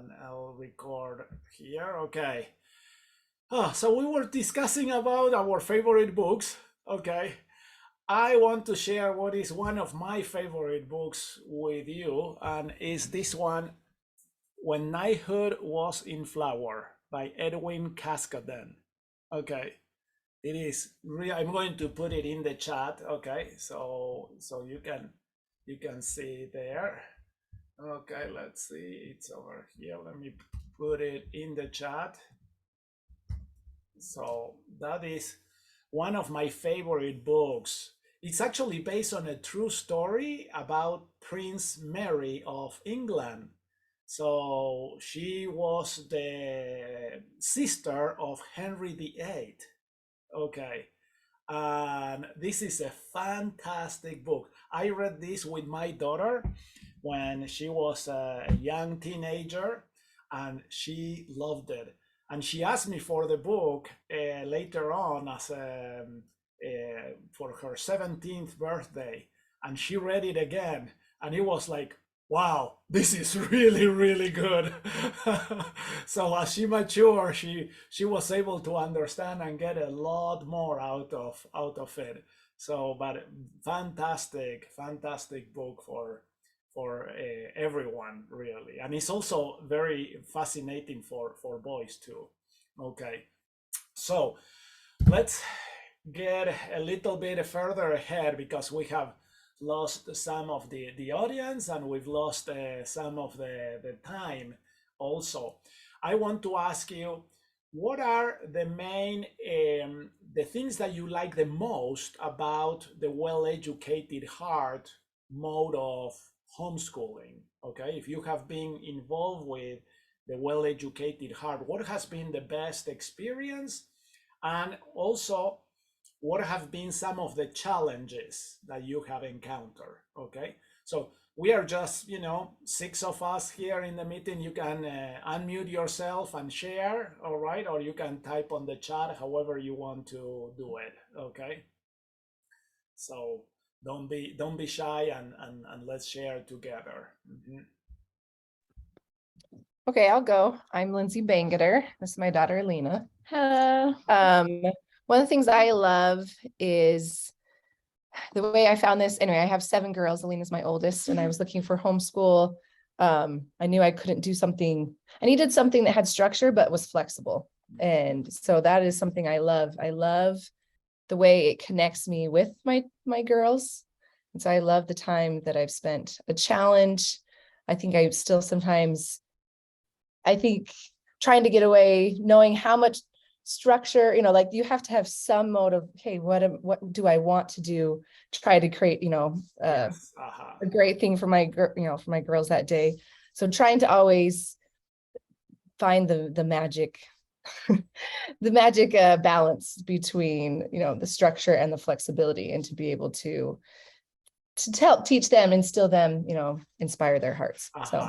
and I'll record here. Okay. So we were discussing about our favorite books. Okay. I want to share what is one of my favorite books with you, and is this one, When Knighthood Was in Flower by Edwin Cascaden. Okay. It is real. I'm going to put it in the chat. Okay. So you can see there. Okay, let's see. It's over here. Let me put it in the chat. So that is one of my favorite books. It's actually based on a true story about Prince Mary of England. So she was the sister of Henry VIII. Okay. And this is a fantastic book. I read this with my daughter when she was a young teenager, and she loved it. And she asked me for the book later on as for her 17th birthday, and she read it again, and it was like, wow, this is really, really good. So as she matured, she was able to understand and get a lot more out of it. So, but fantastic book for everyone, really, and it's also very fascinating for boys too. Okay, so let's get a little bit further ahead, because we have lost some of the audience, and we've lost some of the time also. I want to ask you, what are the main the things that you like the most about the well-educated heart mode of homeschooling? Okay, if you have been involved with the well-educated heart, what has been the best experience, and also what have been some of the challenges that you have encountered? Okay, so we are just, 6 of us here in the meeting. You can unmute yourself and share, all right, or you can type on the chat, however you want to do it. Okay, so don't be shy, and let's share together. Okay, I'll go. I'm Lindsay Bangeter. This is my daughter, Lena. Hello. One of the things I love is the way I found this. Anyway, I have 7 girls. Alina's my oldest, and I was looking for homeschool. I knew I couldn't do something. I needed something that had structure but was flexible. And so that is something I love. I love the way it connects me with my girls. And so I love the time that I've spent. A challenge, I think I still sometimes, trying to get away, knowing how much structure, like you have to have some mode of, hey, what do I want to do, to try to create, Yes. a great thing for my girls that day. So trying to always find the magic, the magic balance between, the structure and the flexibility, and to be able to help teach them, instill them, inspire their hearts. So.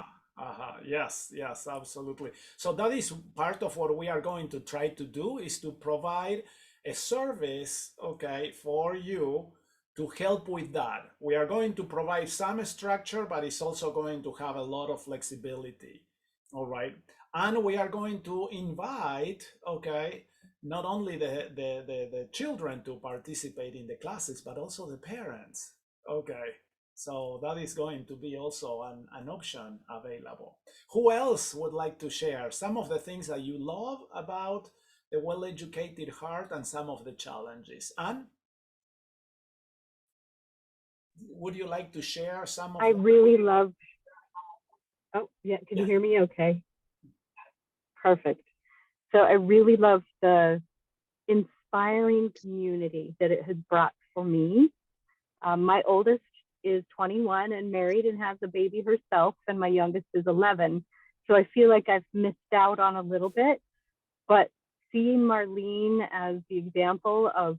Yes, absolutely. So that is part of what we are going to try to do, is to provide a service, okay, for you to help with that. We are going to provide some structure, but it's also going to have a lot of flexibility. All right. And we are going to invite, okay, not only the children to participate in the classes, but also the parents. Okay. So that is going to be also an option available. Who else would like to share some of the things that you love about the well-educated heart and some of the challenges? Anne, would you like to share some of I really love, oh yeah, can you hear me okay? Perfect. So I really love the inspiring community that it has brought for me. My oldest is 21 and married and has a baby herself, and my youngest is 11. So I feel like I've missed out on a little bit, but seeing Marlene as the example of,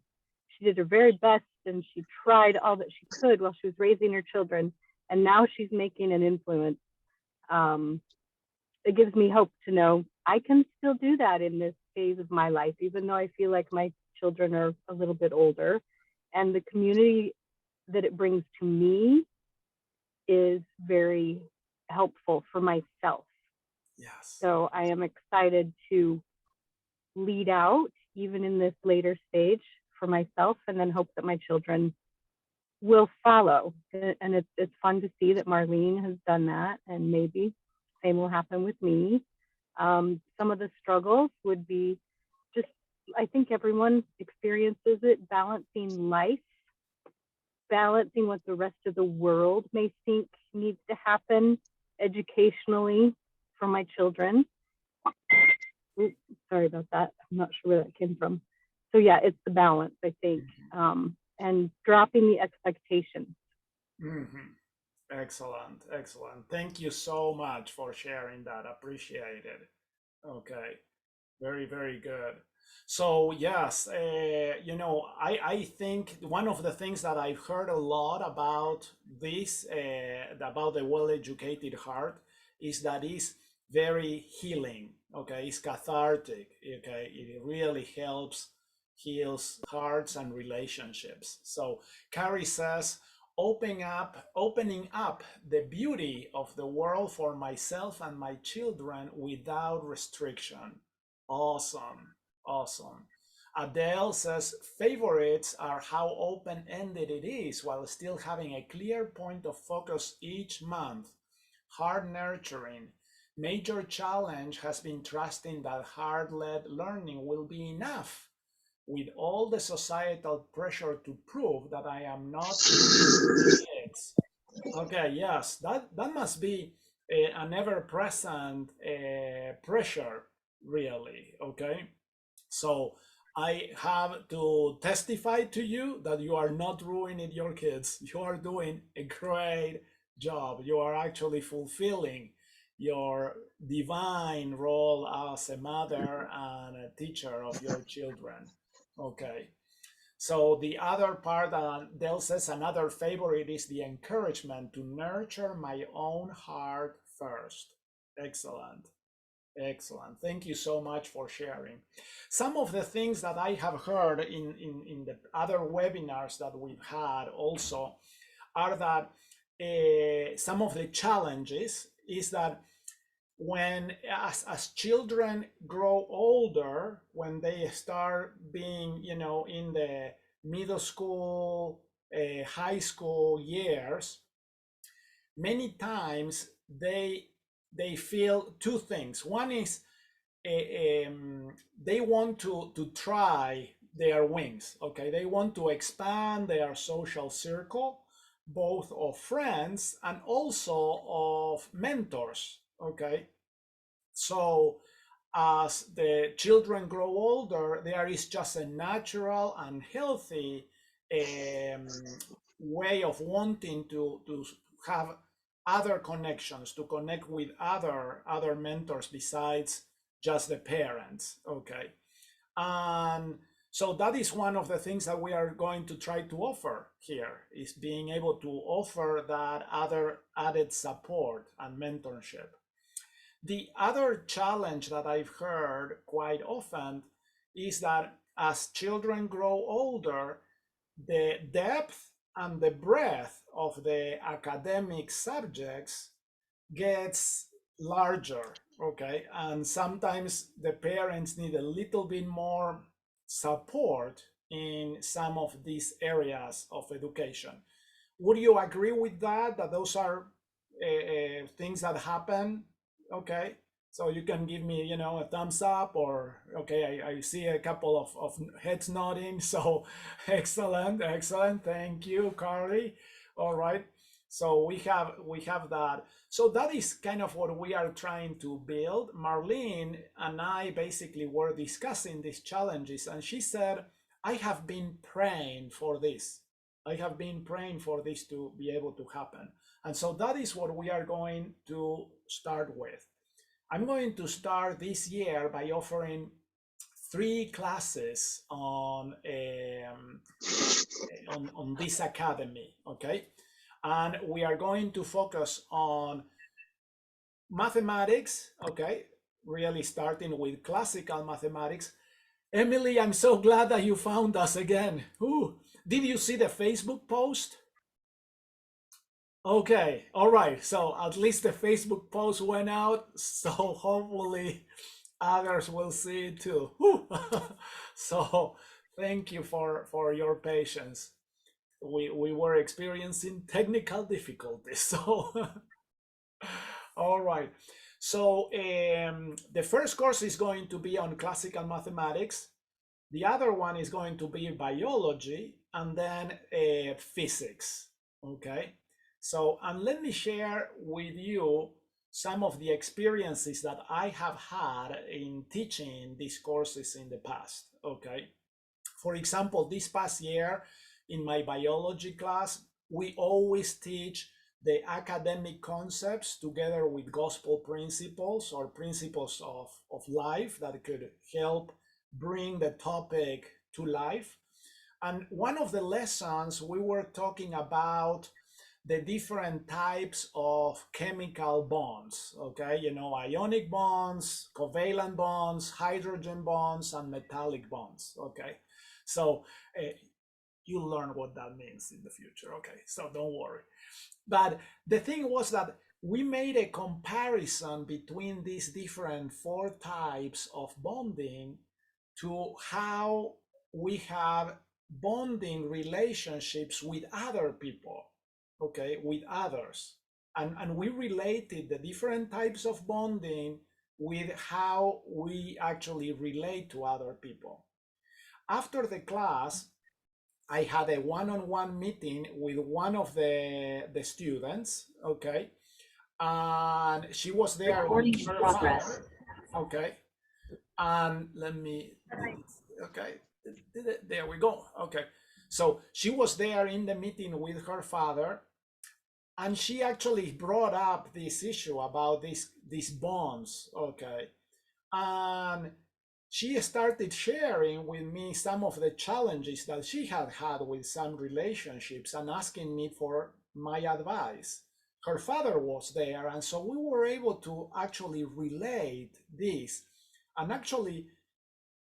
she did her very best and she tried all that she could while she was raising her children, and now she's making an influence. It gives me hope to know I can still do that in this phase of my life, even though I feel like my children are a little bit older. And the community that it brings to me is very helpful for myself. Yes. So I am excited to lead out even in this later stage for myself, and then hope that my children will follow. And it's fun to see that Marlene has done that, and maybe same will happen with me. Some of the struggles would be just, I think everyone experiences it, balancing life, balancing what the rest of the world may think needs to happen educationally for my children. Oops, sorry about that. I'm not sure where that came from. So yeah, it's the balance, I think, and dropping the expectations. Mm-hmm. Excellent, excellent. Thank you so much for sharing that. Appreciate it. Okay, very, very good. So yes, I think one of the things that I've heard a lot about this, about the well-educated heart, is that it's very healing. Okay, it's cathartic. Okay, it really helps heals hearts and relationships. So Carrie says, opening up the beauty of the world for myself and my children without restriction. Awesome. Awesome. Adele says favorites are how open-ended it is while still having a clear point of focus each month. Hard nurturing. Major challenge has been trusting that hard-led learning will be enough with all the societal pressure to prove that I am not kids. Okay, yes, that must be an ever-present pressure, really. Okay, so I have to testify to you that you are not ruining your kids. You are doing a great job. You are actually fulfilling your divine role as a mother and a teacher of your children. Okay. So the other part that Dell says, another favorite is the encouragement to nurture my own heart first. Excellent. Excellent. Thank you so much for sharing. Some of the things that I have heard in the other webinars that we've had also are that some of the challenges is that when as children grow older, when they start being, in the middle school, high school years, many times they feel two things. One is they want to try their wings. Okay, they want to expand their social circle, both of friends and also of mentors. Okay, so as the children grow older, there is just a natural and healthy um, way of wanting to have other connections, to connect with other mentors besides just the parents. Okay, and so that is one of the things that we are going to try to offer here, is being able to offer that other added support and mentorship. The other challenge that I've heard quite often is that as children grow older, the depth and the breadth of the academic subjects gets larger. Okay, and sometimes the parents need a little bit more support in some of these areas of education. Would you agree with that, that those are things that happen? Okay, so you can give me, a thumbs up, or okay, I see a couple of heads nodding. So excellent, excellent. Thank you, Carly. All right. So we have that. So that is kind of what we are trying to build. Marlene and I basically were discussing these challenges, and she said, I have been praying for this. I have been praying for this to be able to happen. And so that is what we are going to start with. I'm going to start this year by offering 3 classes on this academy, okay? And we are going to focus on mathematics, okay? Really starting with classical mathematics. Emily, I'm so glad that you found us again. Ooh, did you see the Facebook post? Okay, all right. So at least the Facebook post went out, so hopefully others will see it too. So thank you for your patience. We were experiencing technical difficulties. So all right. So the first course is going to be on classical mathematics. The other one is going to be biology, and then physics. Okay. So, and let me share with you some of the experiences that I have had in teaching these courses in the past. Okay. For example, this past year in my biology class, we always teach the academic concepts together with gospel principles or principles of life that could help bring the topic to life. And one of the lessons we were talking about the different types of chemical bonds, okay? You know, ionic bonds, covalent bonds, hydrogen bonds, and metallic bonds, okay? So you'll learn what that means in the future, okay? So don't worry. But the thing was that we made a comparison between these different four types of bonding to how we have bonding relationships with other people, okay, with others. And we related the different types of bonding with how we actually relate to other people. After the class, I had a one-on-one meeting with one of the students, okay, and she was there Recording with in her progress. father, okay, and let me, okay, there we go, okay. So she was there in the meeting with her father, and she actually brought up this issue about these bonds, okay, and she started sharing with me some of the challenges that she had had with some relationships and asking me for my advice. Her father was there, and so we were able to actually relate this and actually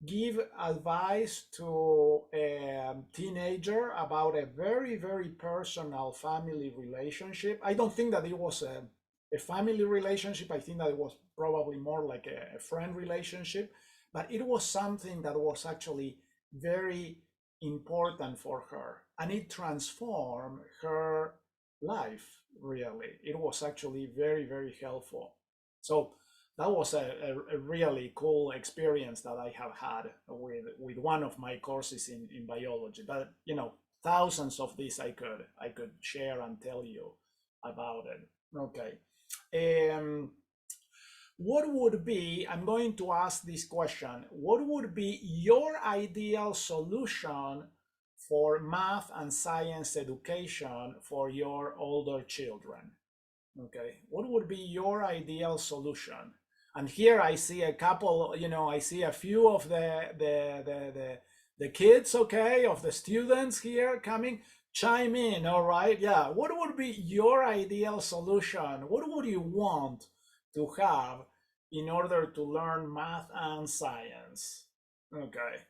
give advice to a teenager about a very, very personal family relationship. I don't think that it was a family relationship. I think that it was probably more like a friend relationship, but it was something that was actually very important for her, and it transformed her life, really. It was actually very, very helpful. So that was a really cool experience that I have had with one of my courses in biology. But you know, thousands of these I could share and tell you about it. Okay. What would be, I'm going to ask this question, what would be your ideal solution for math and science education for your older children? Okay, what would be your ideal solution? And here I see a couple, you know, I see a few of the kids, okay, of the students here coming. Chime in, all right? Yeah, what would be your ideal solution? What would you want to have in order to learn math and science? Okay,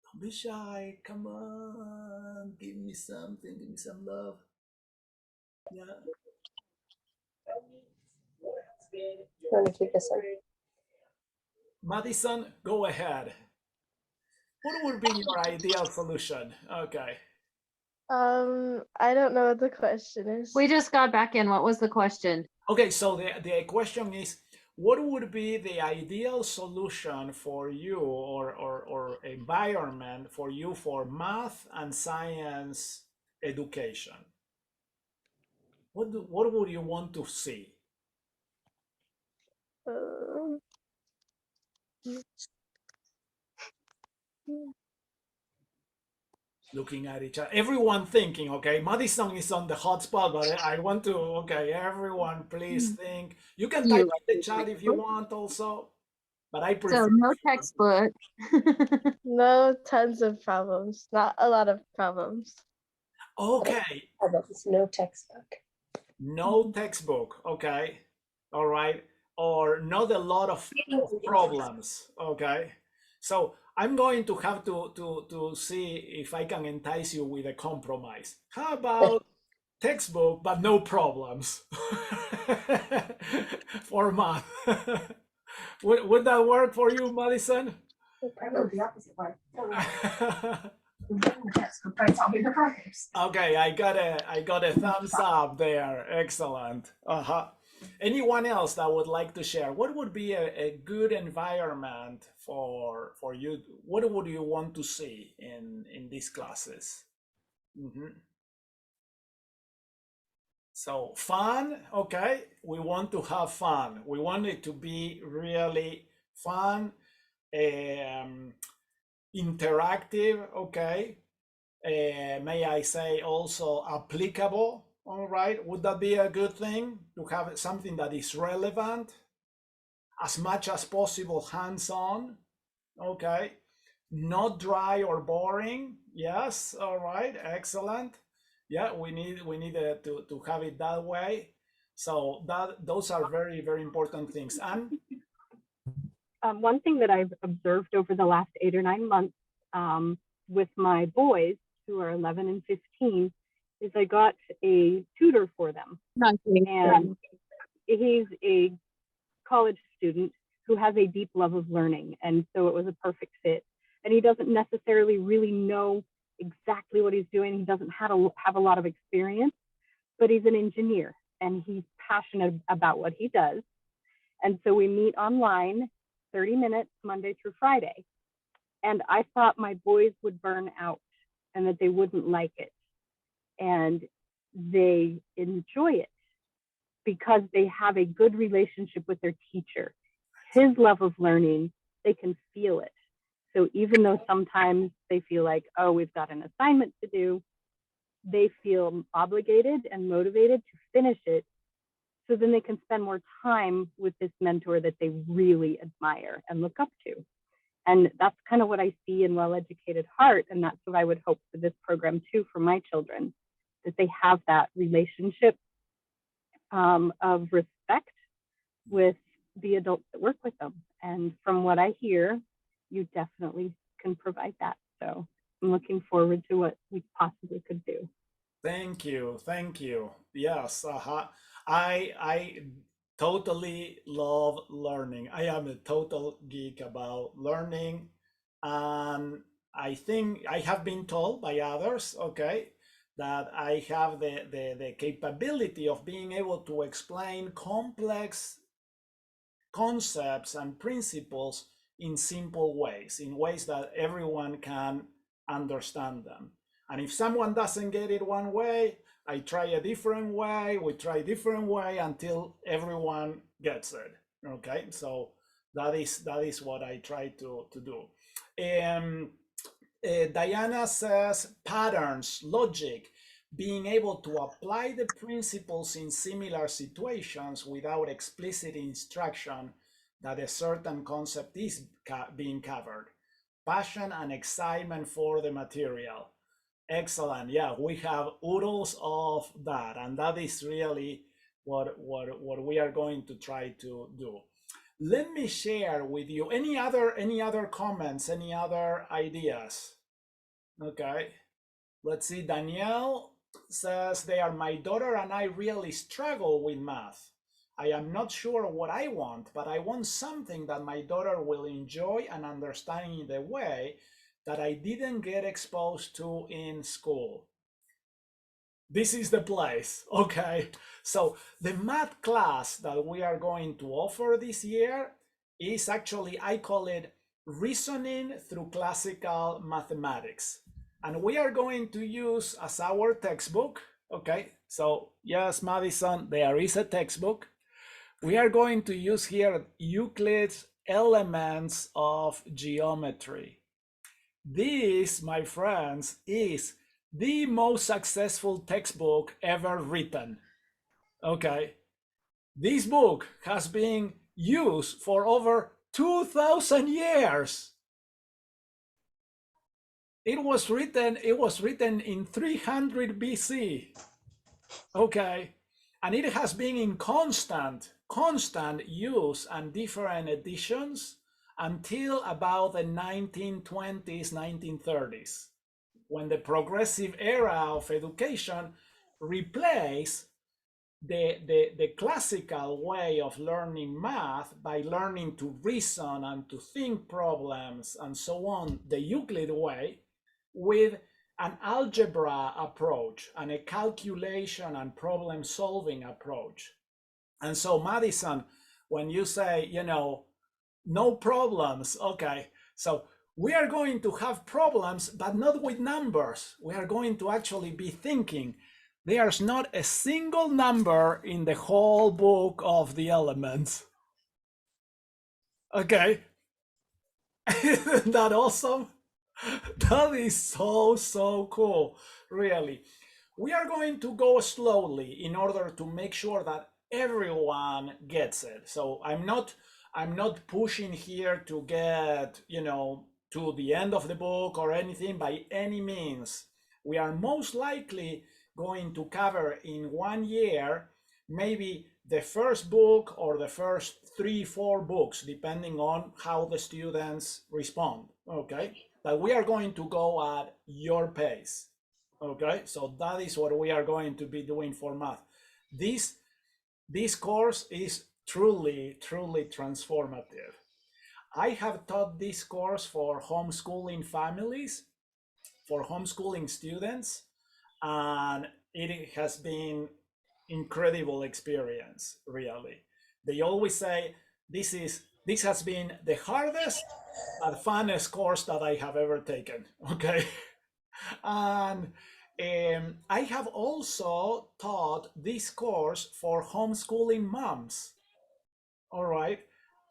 don't be shy. Come on, give me something, give me some love. Yeah. Want to keep this one? Madison, go ahead. What would be your ideal solution? Okay. I don't know what the question is. We just got back in. What was the question? Okay, so the question is, what would be the ideal solution for you or environment for you for math and science education? What would you want to see? Um, Looking at each other, everyone thinking, okay, Madison is on the hot spot, but I want to, okay, everyone please think. You can type in the chat if you want also, but I prefer. So no textbook. no, tons of problems. Not a lot of problems. Okay, Problems, no textbook. no textbook, okay, all right, or not a lot of problems, okay. So I'm going to have to see if I can entice you with a compromise. How about textbook, but no problems for math. Would that work for you, Madison? Probably the opposite way. Okay, I got a thumbs up there. Excellent. Anyone else that would like to share? What would be a good environment for you? What would you want to see in these classes? So fun, okay. We want to have fun. We want it to be really fun, interactive, okay. May I say also applicable, all right? Would that be a good thing to have something that is relevant, as much as possible hands-on, okay? Not dry or boring, yes, all right, excellent. Yeah, we need to have it that way. So those are very, very important things. And one thing that I've observed over the last 8 or 9 months with my boys, who are 11 and 15, is I got a tutor for them. And he's a college student who has a deep love of learning. And so it was a perfect fit. And he doesn't necessarily really know exactly what he's doing. He doesn't have a lot of experience, but he's an engineer and he's passionate about what he does. And so we meet online 30 minutes Monday through Friday. And I thought my boys would burn out and that they wouldn't like it. And they enjoy it because they have a good relationship with their teacher. His love of learning, they can feel it. So even though sometimes they feel like, oh, we've got an assignment to do, they feel obligated and motivated to finish it. So then they can spend more time with this mentor that they really admire and look up to. And that's kind of what I see in Well-Educated Heart. And that's what I would hope for this program too, for my children, that they have that relationship of respect with the adults that work with them. And from what I hear, you definitely can provide that. So I'm looking forward to what we possibly could do. thank you, thank you. Yes, I totally love learning. I am a total geek about learning, and I think I have been told by others, okay, that I have the capability of being able to explain complex concepts and principles in simple ways, in ways that everyone can understand them. And if someone doesn't get it one way, I try a different way, we try a different way until everyone gets it. Okay, so that is what I try to do. Diana says patterns, logic, being able to apply the principles in similar situations without explicit instruction that a certain concept is being covered. Passion and excitement for the material. Excellent. Yeah, we have oodles of that, and that is really what we are going to try to do. Let me share with you any other comments, any other ideas. Okay, let's see. Danielle says my daughter and I really struggle with math. I am not sure what I want, but I want something that my daughter will enjoy and understand in the way that I didn't get exposed to in school. This is the place, okay? So the math class that we are going to offer this year is actually, I call it reasoning through classical mathematics. And we are going to use as our textbook, okay? So yes, Madison, there is a textbook. We are going to use here Euclid's Elements of Geometry. This, my friends, is the most successful textbook ever written. Okay, this book has been used for over 2,000 years. It was written in 300 BC. Okay, and it has been in constant use and different editions until about the 1920s, 1930s, when the progressive era of education replace the classical way of learning math by learning to reason and to think problems and so on, the Euclid way, with an algebra approach and a calculation and problem solving approach. And so, Madison, when you say, you know, no problems, okay, so we are going to have problems, but not with numbers. We are going to actually be thinking. There's not a single number in the whole book of the elements. Okay. Isn't that awesome? That is so cool, really. We are going to go slowly in order to make sure that everyone gets it. So I'm not pushing here to get, you know, to the end of the book or anything by any means. We are most likely going to cover in 1 year maybe the first book or the first 3-4 books, depending on how the students respond. Okay, but we are going to go at your pace. Okay, so that is what we are going to be doing for math. This course is truly transformative. I have taught this course for homeschooling families, for homeschooling students, and it has been incredible experience, really. They always say this has been the hardest and funnest course that I have ever taken. Okay. And I have also taught this course for homeschooling moms. All right.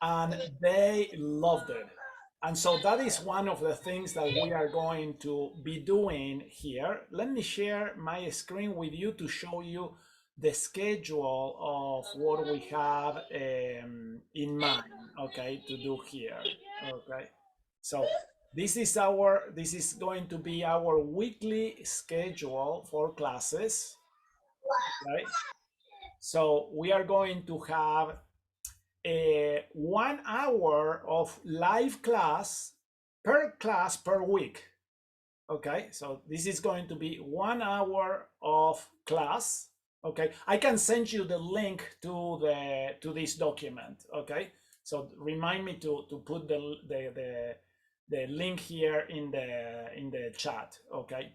And they loved it. And so that is one of the things that we are going to be doing here. Let me share my screen with you to show you the schedule of what we have in mind, okay, to do here. Okay. So this is going to be our weekly schedule for classes. Okay. So we are going to have 1 hour of live class per week. Okay, so this is going to be 1 hour of class. Okay, I can send you the link to this document. Okay, so remind me to put the link here in the chat. Okay,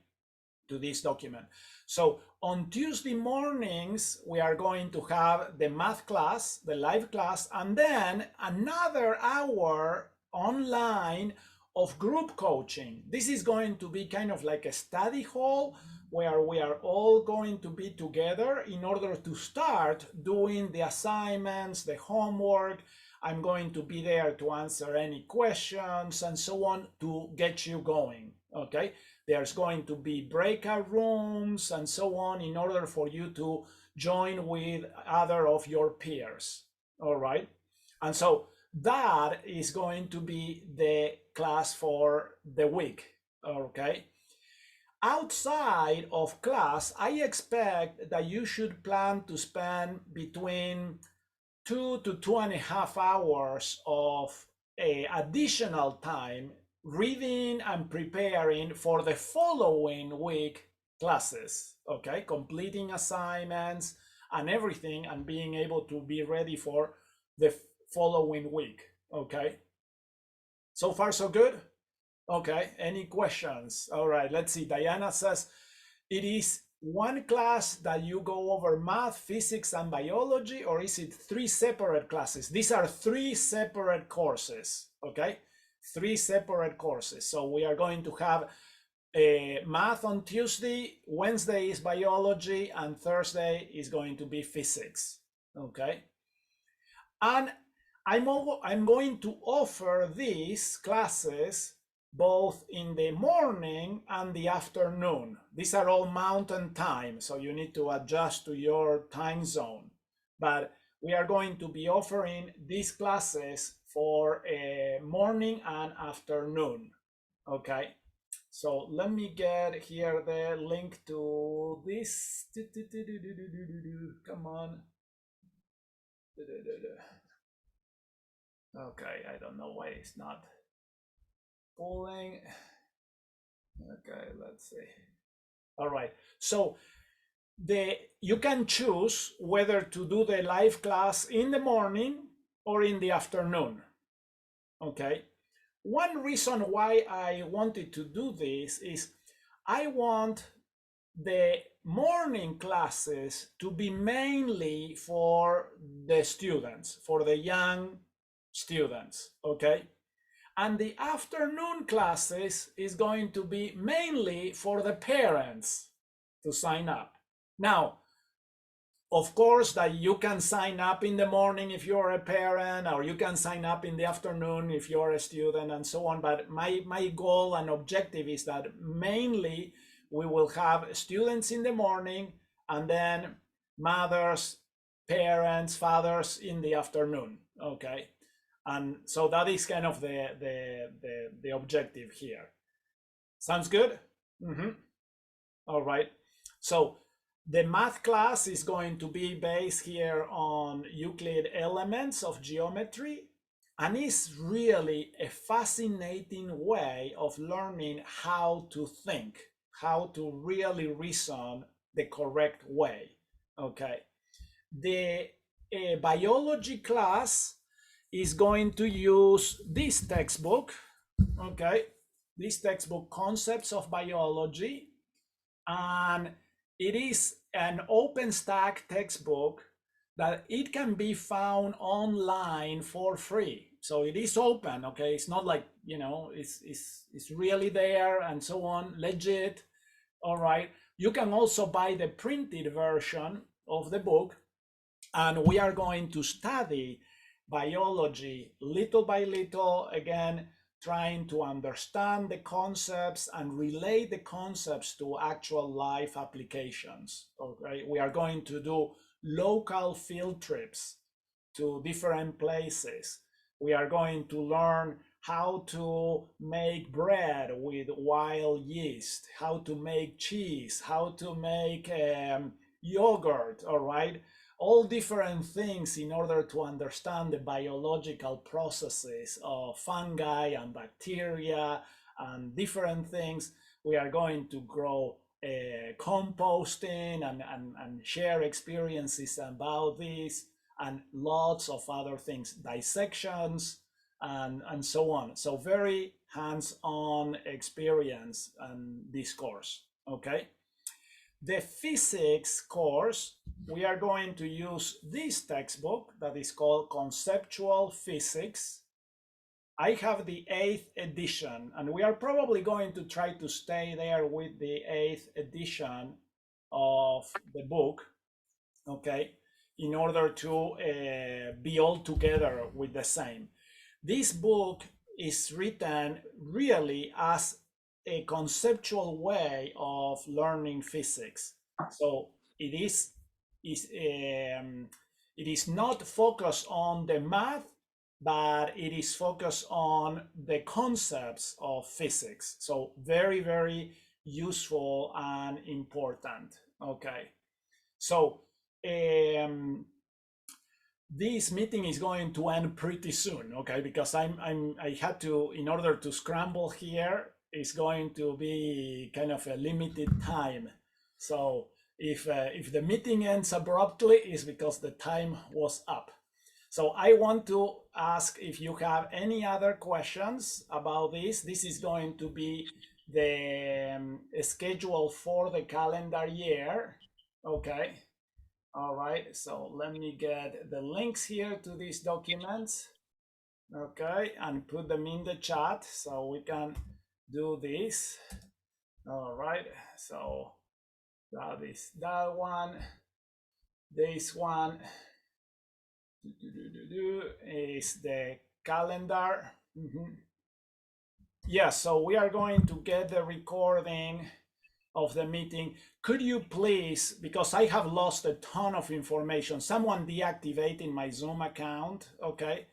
to this document. So on Tuesday mornings, we are going to have the math class, the live class, and then another hour online of group coaching. This is going to be kind of like a study hall where we are all going to be together in order to start doing the assignments, the homework. I'm going to be there to answer any questions and so on to get you going, okay? There's going to be breakout rooms and so on in order for you to join with other of your peers, all right? And so that is going to be the class for the week, okay? Outside of class, I expect that you should plan to spend between 2 to 2.5 hours of additional time reading and preparing for the following week classes, okay? Completing assignments and everything and being able to be ready for the following week, okay? So far, so good? Okay, any questions? All right, let's see. Diana says, it is one class that you go over math, physics, and biology, or is it 3 separate classes? These are 3 separate courses, okay? 3 separate courses. So we are going to have math on Tuesday, Wednesday is biology, and Thursday is going to be physics, okay? And I'm going to offer these classes both in the morning and the afternoon. These are all mountain time, so you need to adjust to your time zone. But we are going to be offering these classes for morning and afternoon, okay? So let me get here the link to this. Come on. Okay, I don't know why it's not pulling. Okay, let's see. All right, so you can choose whether to do the live class in the morning or in the afternoon. Okay. One reason why I wanted to do this is I want the morning classes to be mainly for the students, for the young students, okay? And the afternoon classes is going to be mainly for the parents to sign up. Now, of course, that you can sign up in the morning if you're a parent, or you can sign up in the afternoon if you're a student, and so on. But my goal and objective is that mainly we will have students in the morning, and then mothers, parents, fathers in the afternoon. Okay, and so that is kind of the objective here. Sounds good? Mm-hmm. All right. So the math class is going to be based here on Euclid elements of geometry, and it's really a fascinating way of learning how to think, how to really reason the correct way. Okay. The biology class is going to use this textbook, okay, this textbook, Concepts of Biology, and it is an OpenStack textbook that it can be found online for free. So it is open, okay? It's not like, you know, it's really there and so on, legit, all right? You can also buy the printed version of the book, and we are going to study biology little by little, again, trying to understand the concepts and relate the concepts to actual life applications. Okay, we are going to do local field trips to different places. We are going to learn how to make bread with wild yeast, how to make cheese, how to make yogurt, all right? All different things in order to understand the biological processes of fungi and bacteria and different things. We are going to grow composting and share experiences about this, and lots of other things, dissections and so on. So very hands-on experience and this course, okay? The physics course, we are going to use this textbook that is called Conceptual Physics. I have the 8th edition, and we are probably going to try to stay there with the 8th edition of the book, okay, in order to be all together with the same. This book is written really as a conceptual way of learning physics. So it is not focused on the math, but it is focused on the concepts of physics. So very, very useful and important. Okay. So this meeting is going to end pretty soon, okay? Because I had to, in order to scramble here, it's going to be kind of a limited time. So if the meeting ends abruptly, it's because the time was up. So I want to ask if you have any other questions about this. This is going to be the schedule for the calendar year, okay? All right, so let me get the links here to these documents, okay, and put them in the chat so we can do this. All right, so that is that one. This one is the calendar. Yeah, so we are going to get the recording of the meeting. Could you please, because I have lost a ton of information, someone deactivating my Zoom account, okay?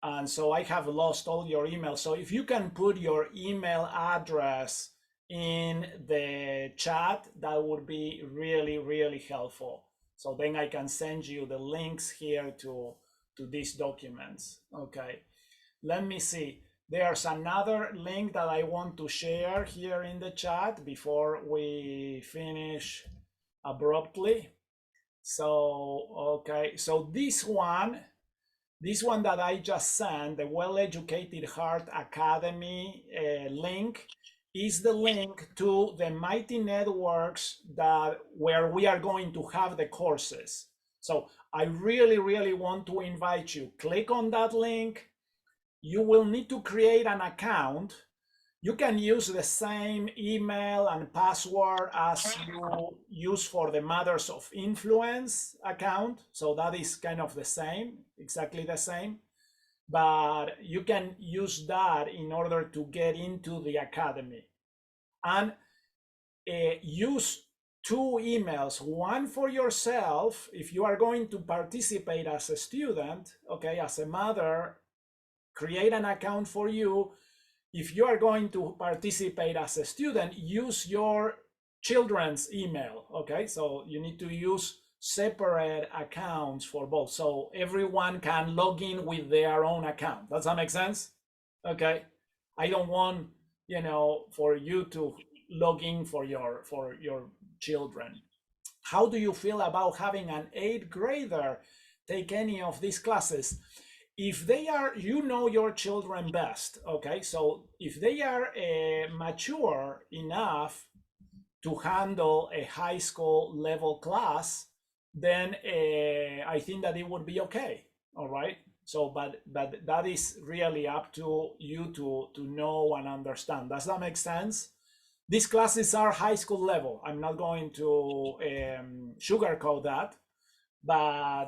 And so I have lost all your emails. So if you can put your email address in the chat, that would be really, really helpful. So then I can send you the links here to these documents, okay? Let me see. There's another link that I want to share here in the chat before we finish abruptly. So, okay, so this one that I just sent, the Well-Educated Heart Academy link, is the link to the Mighty Networks where we are going to have the courses. So I really, really want to invite you. Click on that link. You will need to create an account. You can use the same email and password as you use for the Mothers of Influence account. So that is kind of the same, exactly the same. But you can use that in order to get into the academy. And use two emails, one for yourself, if you are going to participate as a student, okay, as a mother, create an account for you. If you are going to participate as a student, use your children's email, okay? So you need to use separate accounts for both, so everyone can log in with their own account. Does that make sense? Okay. I don't want, for you to log in for your children. How do you feel about having an 8th grader take any of these classes? If they are, your children best, okay? So if they are mature enough to handle a high school level class, then I think that it would be okay, all right? So, but that is really up to you to know and understand. Does that make sense? These classes are high school level. I'm not going to sugarcoat that, but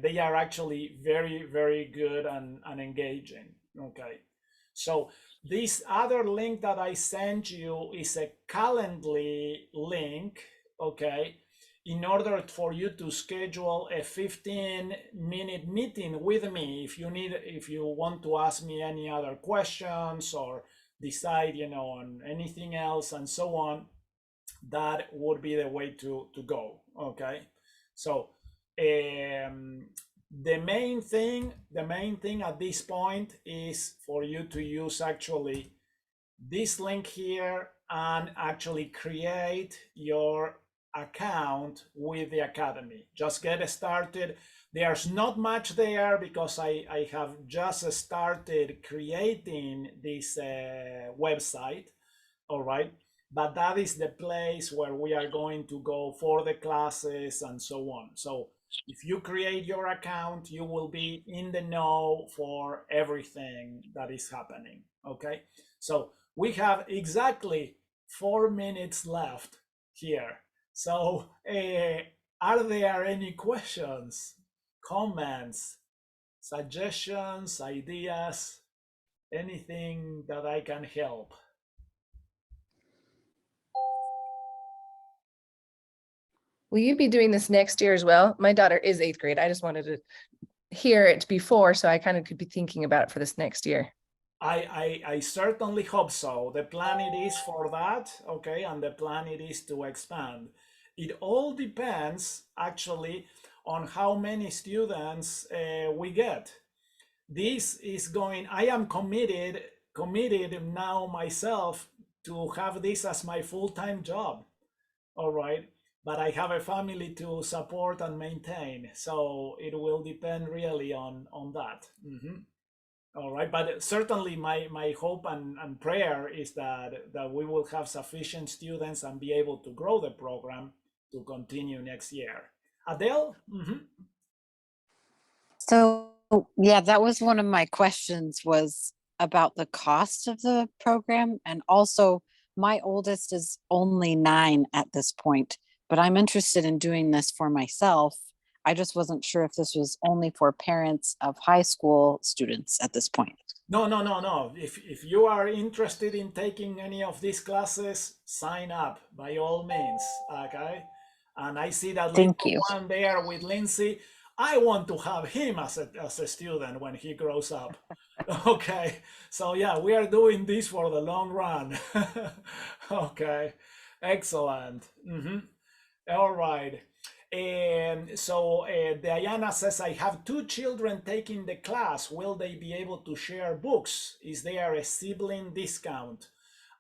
they are actually very, very good and engaging, okay? So this other link that I sent you is a Calendly link, okay? In order for you to schedule a 15-minute meeting with me, if you want to ask me any other questions or decide, on anything else and so on, that would be the way to go, okay? So the main thing at this point is for you to use actually this link here and actually create your account with the academy. Just get started. There's not much there because I have just started creating this website, all right? But that is the place where we are going to go for the classes and so on. So if you create your account, you will be in the know for everything that is happening, okay? So we have exactly 4 minutes left here. So are there any questions, comments, suggestions, ideas, anything that I can help? Will you be doing this next year as well? My daughter is 8th grade. I just wanted to hear it before, so I kind of could be thinking about it for this next year. I certainly hope so. The plan it is for that, okay, and the plan it is to expand. It all depends actually on how many students we get. This is going, I am committed now myself to have this as my full-time job, all right? But I have a family to support and maintain, so it will depend really on that. All right, but certainly my hope and prayer is that we will have sufficient students and be able to grow the program to continue next year. Adele? So yeah, that was one of my questions, was about the cost of the program. And also my oldest is only 9 at this point, but I'm interested in doing this for myself. I just wasn't sure if this was only for parents of high school students at this point. No. If you are interested in taking any of these classes, sign up by all means, okay? And I see that Thank you. one there with Lindsay. I want to have him as a student when he grows up. Okay, so yeah, we are doing this for the long run. Okay, excellent. All right. And so Diana says, I have 2 children taking the class. Will they be able to share books? Is there a sibling discount?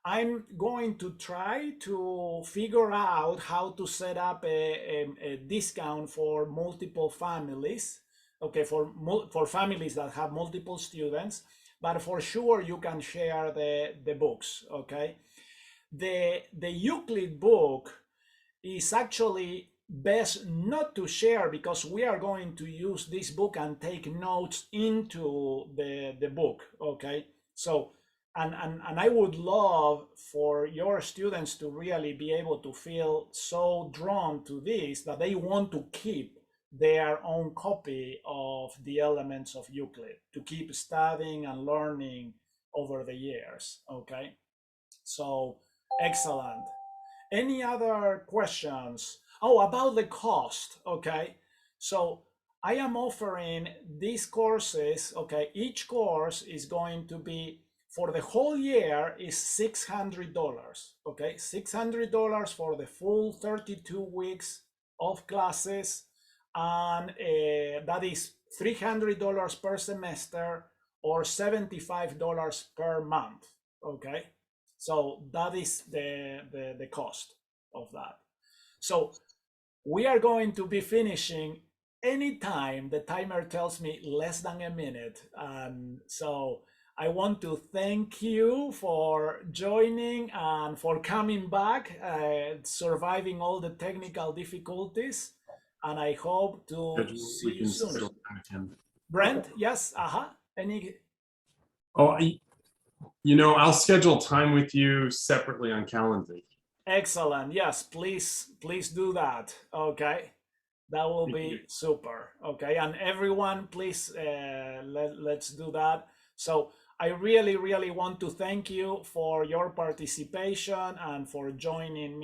I'm going to try to figure out how to set up a discount for multiple families, okay, for families that have multiple students, but for sure you can share the books, okay? The Euclid book is actually best not to share because we are going to use this book and take notes into the book, okay? So, and I would love for your students to really be able to feel so drawn to this that they want to keep their own copy of the Elements of Euclid, to keep studying and learning over the years, okay? So, excellent. Any other questions? Oh, about the cost, okay? So I am offering these courses, okay? Each course is going to be, for the whole year, is $600, okay? $600 for the full 32 weeks of classes, and that is $300 per semester or $75 per month, okay? So that is the cost of that. So we are going to be finishing anytime the timer tells me less than a minute. And so I want to thank you for joining and for coming back, surviving all the technical difficulties. And I hope to see you soon. Brent, yes, any? Oh, I'll schedule time with you separately on Calendly. Excellent. Yes, please do that. Okay, that will be super. Okay, and everyone, please let's do that. So I really want to thank you for your participation and for joining me.